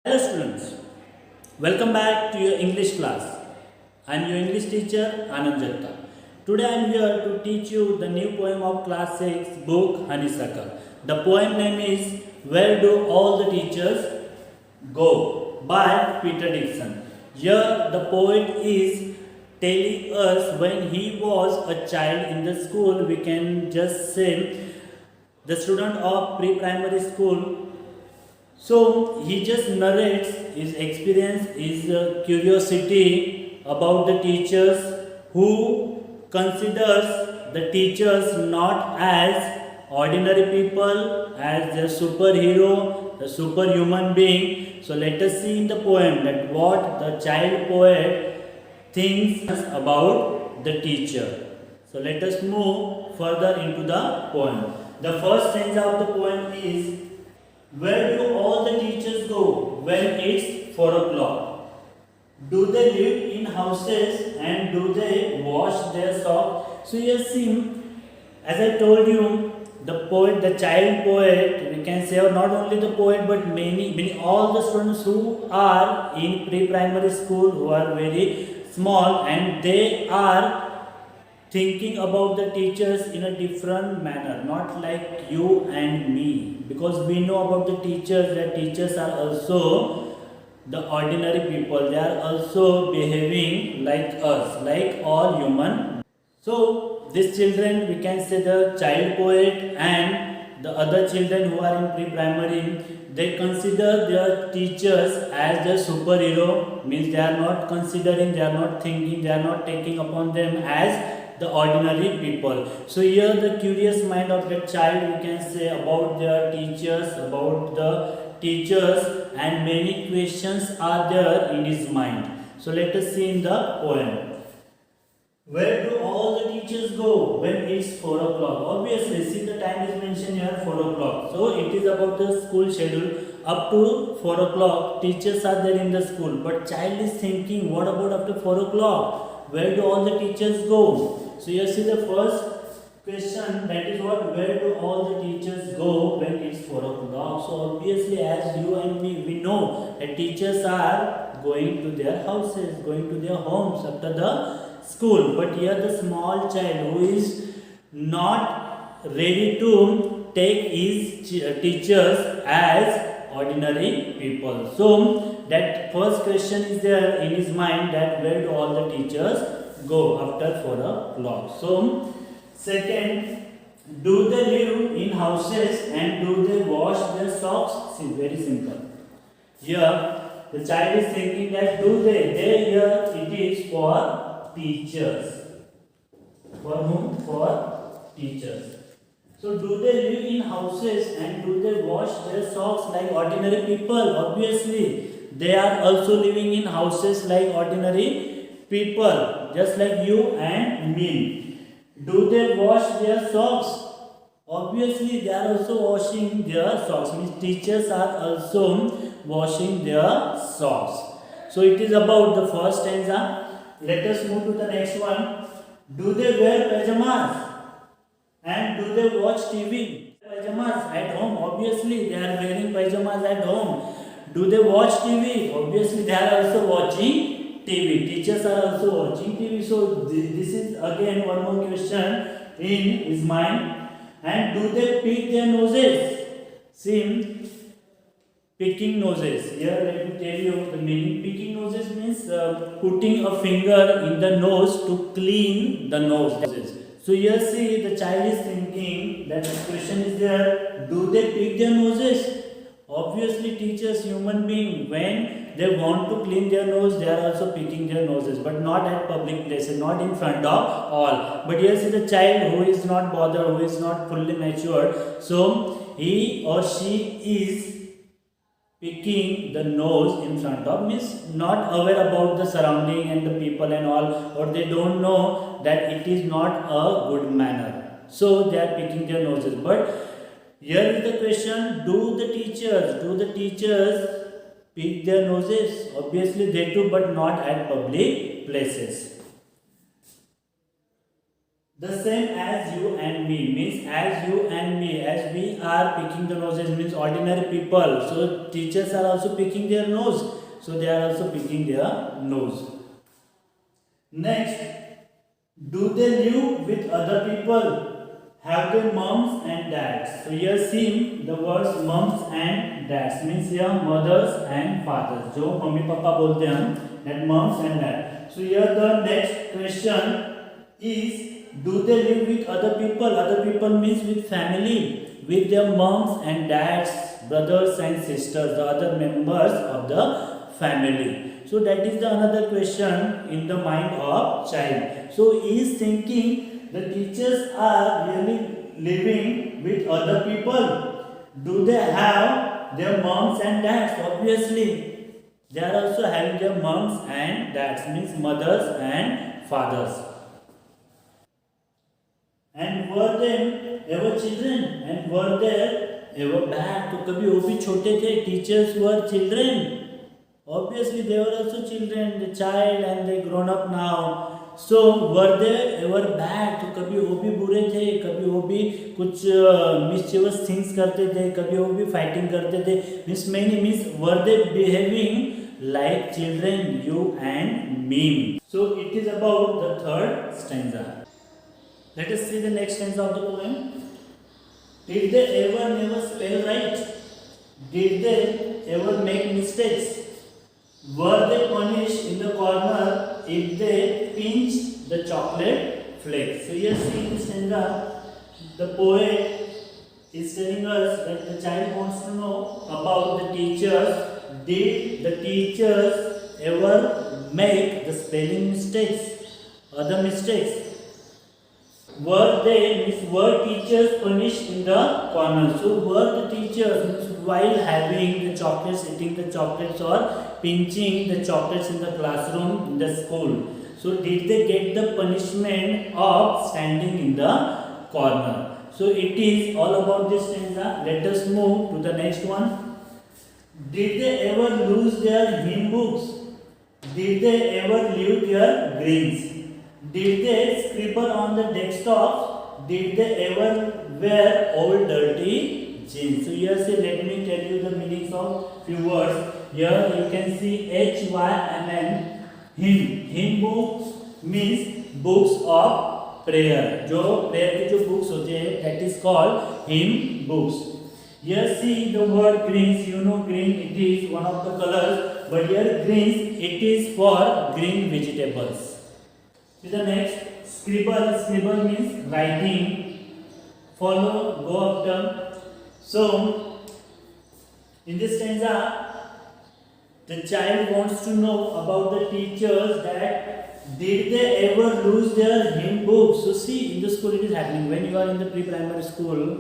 Hello students, welcome back to your English class. I am your English teacher Anand Jatta. Today I am here to teach you the new poem of class 6 book Honeysuckle. The poem name is Where Do All the Teachers Go by Peter Dixon. Here the poet is telling us when he was a child in the school, we can just say the student of pre-primary school. So he just narrates his experience, his curiosity about the teachers who considers the teachers not as ordinary people, as the superhero, the superhuman being. So let us see in the poem that what the child poet thinks about the teacher. So let us move further into the poem. The first stanza of the poem is, where do all the teachers go when it's 4 o'clock? Do they live in houses and do they wash their socks? So you see, as I told you, the poet, the child poet, we can say, or not only the poet, but many, all the students who are in pre-primary school, who are very small, and they are thinking about the teachers in a different manner, not like you and me, because we know about the teachers that teachers are also the ordinary people, they are also behaving like us, like all human. So these children, we can say the child poet and the other children who are in pre-primary, they consider their teachers as the superhero, means they are not considering, they are not thinking, they are not taking upon them as the ordinary people. So here the curious mind of the child, we can say, about their teachers, about the teachers, and many questions are there in his mind. So let us see in the poem. Where do all the teachers go when it's 4 o'clock? Obviously, see the time is mentioned here 4 o'clock. So it is about the school schedule. Up to 4 o'clock, teachers are there in the school. But child is thinking, what about after 4 o'clock? Where do all the teachers go? So you see the first question, that is what, where do all the teachers go when it's 4 o'clock? So obviously, as you and me, we know that teachers are going to their houses, going to their homes after the school. But here the small child who is not ready to take his teachers as ordinary people. So that first question is there in his mind, that where do all the teachers go after 4 o'clock. So second, do they live in houses and do they wash their socks? See, very simple. Here the child is thinking that do they here it is for teachers. For whom? For teachers. So do they live in houses and do they wash their socks like ordinary people? Obviously, they are also living in houses like ordinary people, just like you and me. Do they wash their socks? Obviously, they are also washing their socks. Means teachers are also washing their socks. So it is about the first stanza. Let us move to the next one. Do they wear pajamas? And do they watch TV? Pajamas at home. Obviously, they are wearing pajamas at home. Do they watch TV? Obviously, they are also watching TV. Teachers are also watching TV. So this is again one more question in his mind. And do they pick their noses? See, picking noses. Here let me tell you the meaning. Picking noses means putting a finger in the nose to clean the nose. So here see the child is thinking that the question is there, do they pick their noses? Obviously teachers, human being, when they want to clean their nose, they are also picking their noses, but not at public places, not in front of all. But here see the child who is not bothered, who is not fully matured, so he or she is picking the nose in front of, means not aware about the surrounding and the people and all, or they don't know that it is not a good manner, so they are picking their noses. But here is the question, do the teachers pick their noses? Obviously they do, but not at public places. The same as you and me means as you and me, as we are picking the noses means ordinary people. So teachers are also picking their nose. So they are also picking their nose. Next, do they live with other people? Have they moms and dads? So here see the words moms and dads means here mothers and fathers. जो mummy papa बोलते हैं हम that moms and dads. So here the next question is do they live with other people? Other people means with family, with their moms and dads, brothers and sisters, the other members of the family. So that is the another question in the mind of child. So he is thinking the teachers are really living with other people. Do they have their moms and dads? Obviously, they are also having their moms and dads means mothers and fathers. And were they ever children? And were they ever bad? तो कभी वो भी छोटे थे. Teachers were children. Obviously, they were also children, the child, and they grown up now. So were they ever bad? तो कभी वो भी बुरे थे, कभी वो भी कुछ mischievous things करते थे, कभी वो भी fighting करते थे. Means many means were they behaving like children, you and me? So it is about the third stanza. Let us see the next stanza of the poem. Did they ever never spell right? Did they ever make mistakes? Were they punished in the corner if they pinched the chocolate flakes? So here see in this stanza, the poet is telling us that the child wants to know about the teachers. Did the teachers ever make the spelling mistakes, other mistakes? Were teachers punished in the corner? So were the teachers while having the chocolates, eating the chocolates or pinching the chocolates in the classroom in the school? So did they get the punishment of standing in the corner? So it is all about this stanza. Let us move to the next one. Did they ever lose their hymn books? Did they ever leave their greens? Did they scribble on the desktops? Did they ever wear old dirty jeans? So here say, let me tell you the meanings of few words. Here you can see HYMN, hymn. Hymn books means books of prayer. जो prayer के जो books होते हैं, that is called hymn books. Here see the word greens. You know green, it is one of the colors. But here greens, it is for green vegetables. To the next, scribble. Scribble means writing. Follow, go after. So, in this stanza, the child wants to know about the teachers that did they ever lose their hymn books. So see, in the school it is happening. When you are in the pre-primary school,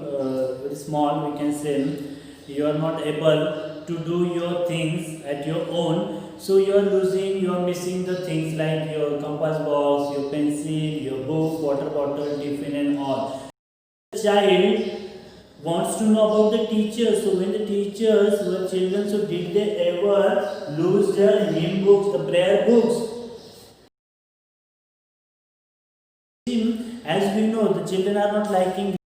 very small, we can say, you are not able to do your things at your own. So you are losing, you are missing the things like your compass box, your pencil, your book, water bottle, tiffin and all. The child wants to know about the teachers. So when the teachers were children, so did they ever lose their hymn books, the prayer books? As we know, the children are not liking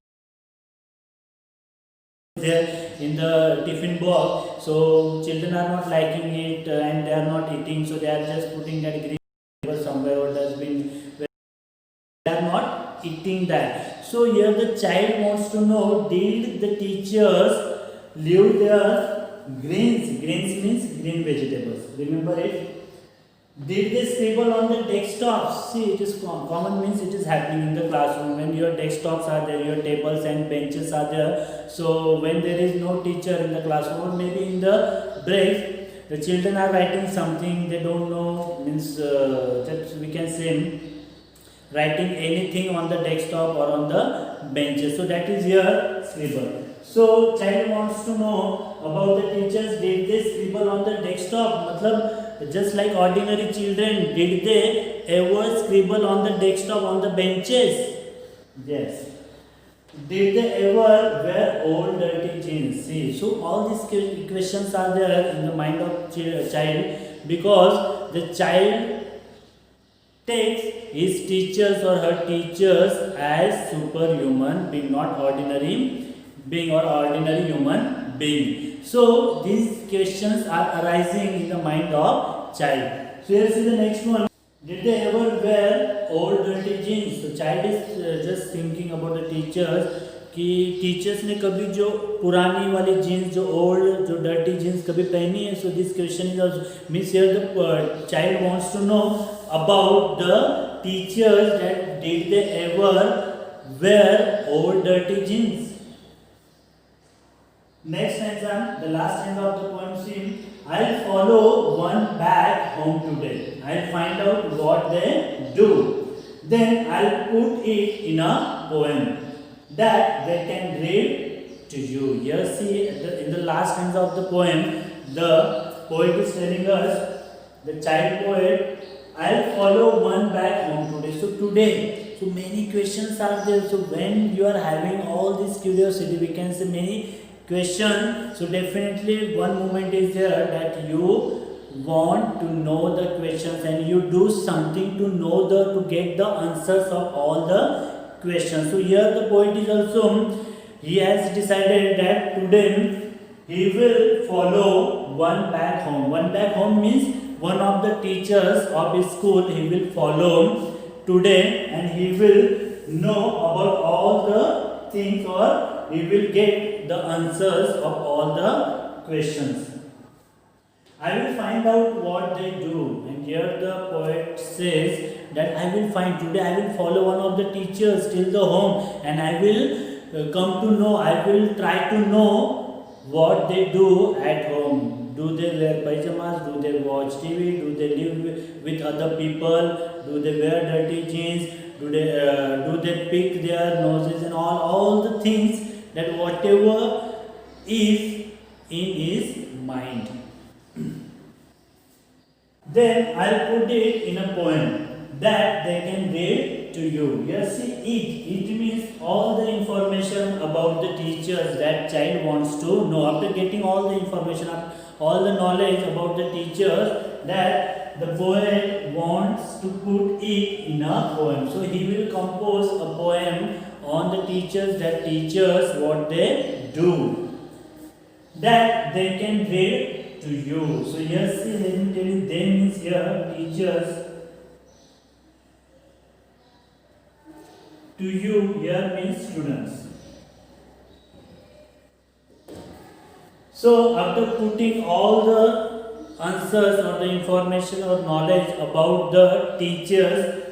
there in the tiffin box, so children are not liking it and they are not eating, so they are just putting that green paper somewhere or dustbin. They are not eating that. So here the child wants to know, did the teachers leave their greens? Greens means green vegetables. Remember it. Did they scribble on the desktops? See, it is common means it is happening in the classroom. When your desktops are there, your tables and benches are there. So when there is no teacher in the classroom, or maybe in the break, the children are writing something they don't know. Means that we can say writing anything on the desktop or on the benches. So that is here scribble. So child wants to know about the teachers. Did they scribble on the desktop? Matlab, just like ordinary children, did they ever scribble on the desktop, on the benches? Yes. Did they ever wear old dirty jeans? See, so all these questions are there in the mind of child, because the child takes his teachers or her teachers as superhuman being, not ordinary being or ordinary human being. So these questions are arising in the mind of child. So here is the next one. Did they ever wear old dirty jeans? So child is just thinking about the teachers कि teachers ने कभी जो पुरानी वाली jeans, जो old, जो dirty jeans कभी पहनी है. So this question is also means here the child wants to know about the teachers that did they ever wear old dirty jeans. Next exam, the last end of the poem seems, I'll follow one back home today. I'll find out what they do. Then I'll put it in a poem that they can read to you. Here see, in the last stanza of the poem, the poet is telling us, the child poet, I'll follow one back home today. So today, so many questions are there. So when you are having all this curiosity, we can say many questions. So definitely one moment is there that you want to know the questions and you do something to know to get the answers of all the questions. So here the poet is also, he has decided that today he will follow one back home. One back home means one of the teachers of his school he will follow today, and he will know about all the things, or he will get the answers of all the questions. I will find out what they do. And here the poet says that I will find today, I will follow one of the teachers till the home, and I will come to know, I will try to know what they do at home. Do they wear pajamas? Do they watch TV? Do they live with other people? Do they wear dirty jeans? Do they pick their noses and all the things, that whatever is in his mind. Then I'll put it in a poem that they can read to you. Yes, see, it means all the information about the teachers that child wants to know. After getting all the information, all the knowledge about the teachers, that the poet wants to put it in a poem. So he will compose a poem on the teachers, that teachers what they do, that they can read to you. So yes, see, let me tell you, they means here teachers, to you here means students. So after putting all the answers or the information or knowledge about the teachers,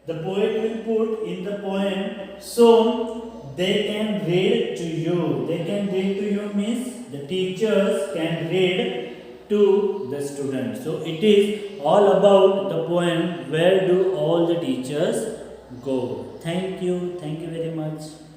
the poet will put in the poem so they can read to you. They can read to you means the teachers can read to the students. So it is all about the poem, where do all the teachers go. Thank you very much.